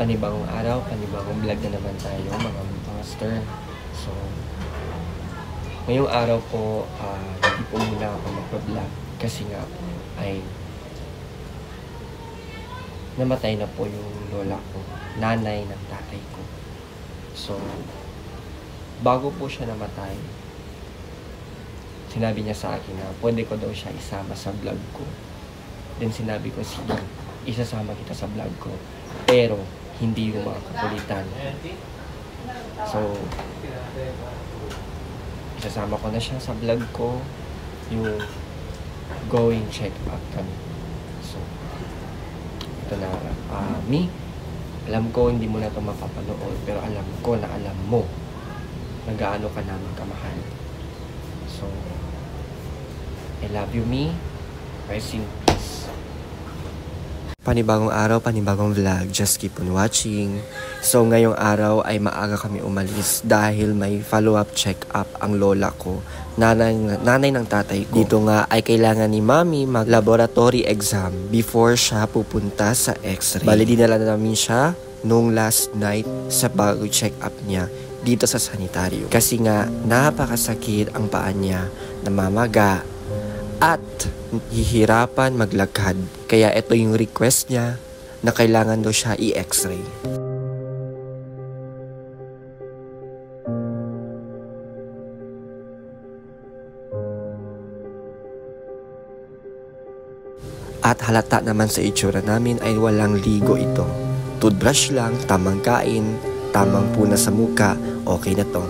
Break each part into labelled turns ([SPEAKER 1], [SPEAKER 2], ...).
[SPEAKER 1] Panibagong araw, panibagong vlog na naman tayo mga master. So, ngayong araw po, hindi po muna ako mag-vlog kasi nga ay namatay na po yung lola ko, nanay ng tatay ko. So, bago po siya namatay, sinabi niya sa akin na pwede ko daw siya isama sa vlog ko. Then sinabi ko, sige, isasama kita sa vlog ko. Pero, hindi yung mga kakulitan. So, isasama ko na siya sa vlog ko, yung going check up kami. So, ito na, me, alam ko hindi mo na ito mapapanood, pero alam ko na alam mo na gaano ka namin kamahal. So, I love you, me. Rest in peace. Panibagong araw, panibagong vlog. Just keep on watching. So, ngayong araw ay maaga kami umalis dahil may follow-up check-up ang lola ko, nanay ng tatay ko. Dito nga ay kailangan ni mami mag-laboratory exam before siya pupunta sa x-ray. Bali, dinala namin siya nung last night sa bago check-up niya dito sa sanitaryo. Kasi nga, napakasakit ang paa niya, namamaga, at hihirapan maglakad. Kaya ito yung request niya na kailangan daw siya i-x-ray. At halata naman sa itsura namin ay walang ligo ito. Toothbrush lang, tamang kain, tamang puna sa muka, okay na to.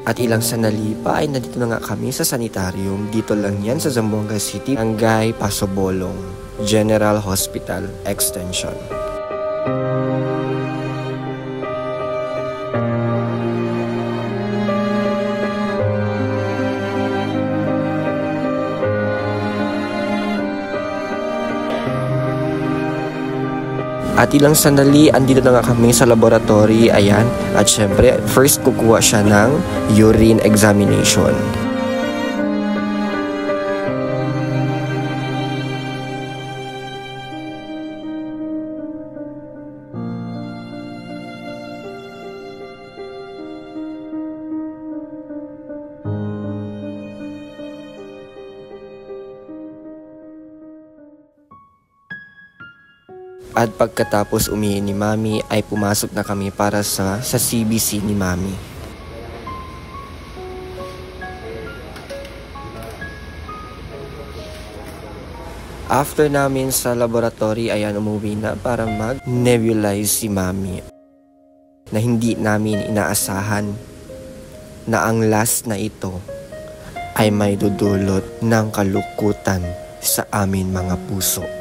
[SPEAKER 1] At ilang sandali pa ay nandito na nga kami sa sanitarium. Dito lang yan sa Zamboanga City, Barangay Pasobolong, General Hospital Extension. At ilang sandali, andito na nga kami sa laboratory, ayan. At syempre, first kukuha siya ng urine examination. At pagkatapos umihi ni Mami ay pumasok na kami para sa CBC ni Mami. After namin sa laboratory, ayan, umuwi na para mag-nebulize si Mami. Na hindi namin inaasahan na ang last na ito ay may dudulot ng kalungkutan sa amin mga puso.